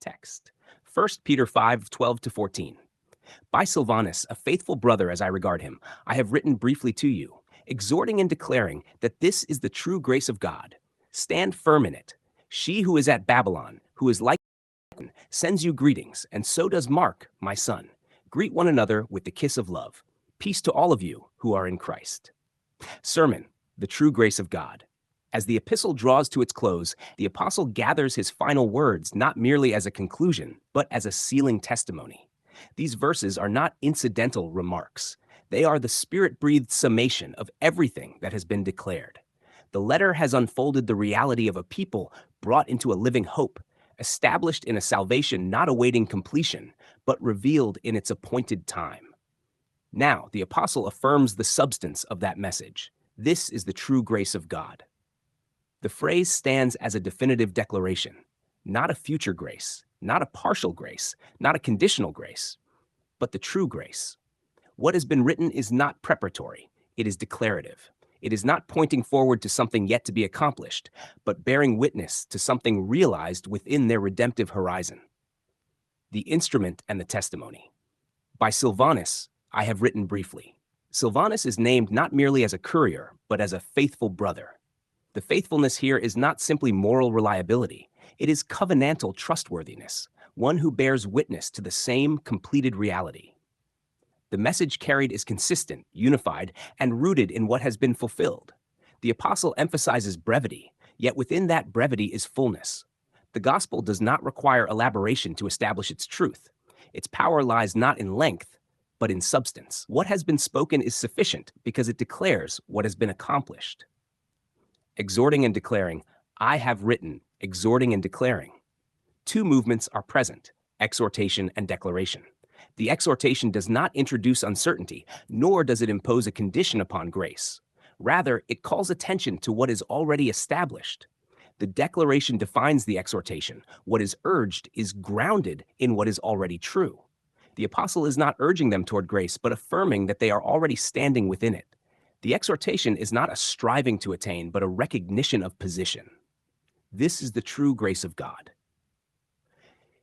Text. 1 Peter 5:12-14. By Silvanus, a faithful brother as I regard him, I have written briefly to you, exhorting and declaring that this is the true grace of God. Stand firm in it. She who is at Babylon, who is like, sends you greetings, and so does Mark, my son. Greet one another with the kiss of love. Peace to all of you who are in Christ. Sermon, the true grace of God. As the epistle draws to its close, the apostle gathers his final words not merely as a conclusion, but as a sealing testimony. These verses are not incidental remarks. They are the spirit-breathed summation of everything that has been declared. The letter has unfolded the reality of a people brought into a living hope, established in a salvation not awaiting completion, but revealed in its appointed time. Now, the apostle affirms the substance of that message. This is the true grace of God. The phrase stands as a definitive declaration, not a future grace, not a partial grace, not a conditional grace, but the true grace. What has been written is not preparatory, it is declarative. It is not pointing forward to something yet to be accomplished, but bearing witness to something realized within their redemptive horizon. The instrument and the testimony. By Silvanus, I have written briefly. Silvanus is named not merely as a courier, but as a faithful brother. The faithfulness here is not simply moral reliability, it is covenantal trustworthiness, one who bears witness to the same completed reality. The message carried is consistent, unified, and rooted in what has been fulfilled. The apostle emphasizes brevity, yet within that brevity is fullness. The gospel does not require elaboration to establish its truth. Its power lies not in length, but in substance. What has been spoken is sufficient because it declares what has been accomplished. Exhorting and declaring, I have written, exhorting and declaring. Two movements are present, exhortation and declaration. The exhortation does not introduce uncertainty, nor does it impose a condition upon grace. Rather, it calls attention to what is already established. The declaration defines the exhortation. What is urged is grounded in what is already true. The apostle is not urging them toward grace, but affirming that they are already standing within it. The exhortation is not a striving to attain, but a recognition of position. This is the true grace of God.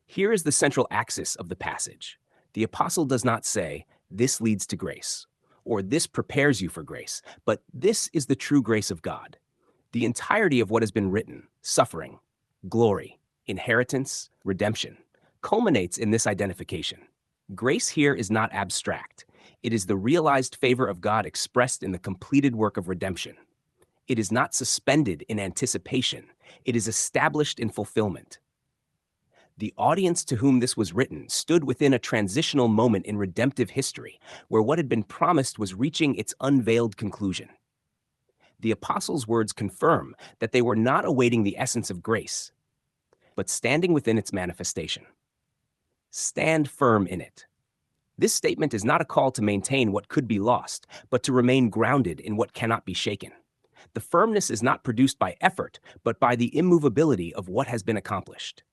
Here is the central axis of the passage. The apostle does not say, this leads to grace, or this prepares you for grace, but this is the true grace of God. The entirety of what has been written, suffering, glory, inheritance, redemption, culminates in this identification. Grace here is not abstract. It is the realized favor of God expressed in the completed work of redemption. It is not suspended in anticipation. It is established in fulfillment. The audience to whom this was written stood within a transitional moment in redemptive history, where what had been promised was reaching its unveiled conclusion. The apostles' words confirm that they were not awaiting the essence of grace, but standing within its manifestation. Stand firm in it. This statement is not a call to maintain what could be lost, but to remain grounded in what cannot be shaken. The firmness is not produced by effort, but by the immovability of what has been accomplished.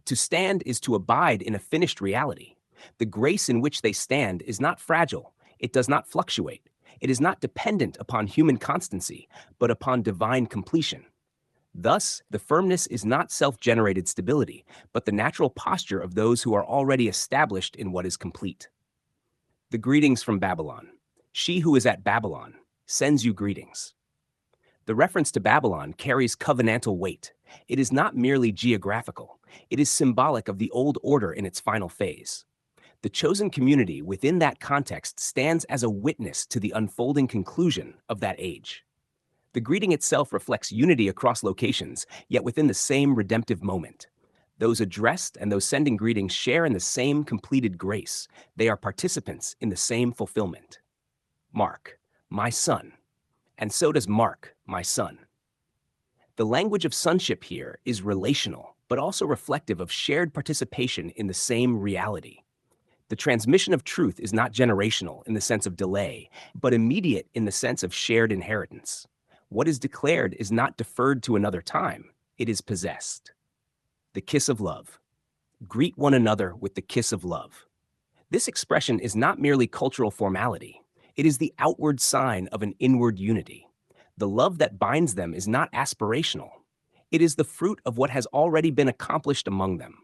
To stand is to abide in a finished reality. The grace in which they stand is not fragile. It does not fluctuate. It is not dependent upon human constancy, but upon divine completion. Thus, the firmness is not self-generated stability, but the natural posture of those who are already established in what is complete. The greetings from Babylon. She who is at Babylon sends you greetings. The reference to Babylon carries covenantal weight. It is not merely geographical. It is symbolic of the old order in its final phase. The chosen community within that context stands as a witness to the unfolding conclusion of that age. The greeting itself reflects unity across locations, yet within the same redemptive moment. Those addressed and those sending greetings share in the same completed grace. They are participants in the same fulfillment. Mark, my son, and so does Mark, my son. The language of sonship here is relational, but also reflective of shared participation in the same reality. The transmission of truth is not generational in the sense of delay, but immediate in the sense of shared inheritance. What is declared is not deferred to another time, it is possessed. The kiss of love. Greet one another with the kiss of love. This expression is not merely cultural formality. It is the outward sign of an inward unity. The love that binds them is not aspirational. It is the fruit of what has already been accomplished among them.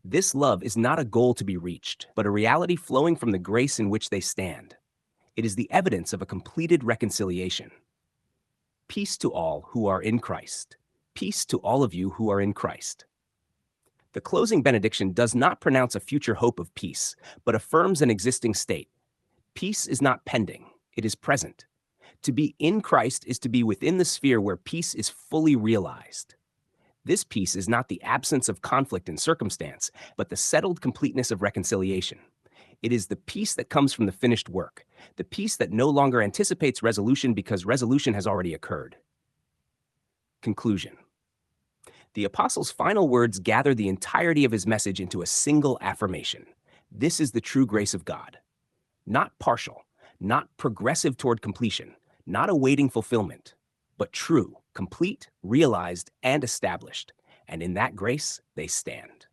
This love is not a goal to be reached, but a reality flowing from the grace in which they stand. It is the evidence of a completed reconciliation. Peace to all who are in Christ. Peace to all of you who are in Christ. The closing benediction does not pronounce a future hope of peace, but affirms an existing state. Peace is not pending, it is present. To be in Christ is to be within the sphere where peace is fully realized. This peace is not the absence of conflict and circumstance, but the settled completeness of reconciliation. It is the peace that comes from the finished work, the peace that no longer anticipates resolution because resolution has already occurred. Conclusion. The apostle's final words gather the entirety of his message into a single affirmation. This is the true grace of God. Not partial, not progressive toward completion, not awaiting fulfillment, but true, complete, realized, and established. And in that grace, they stand.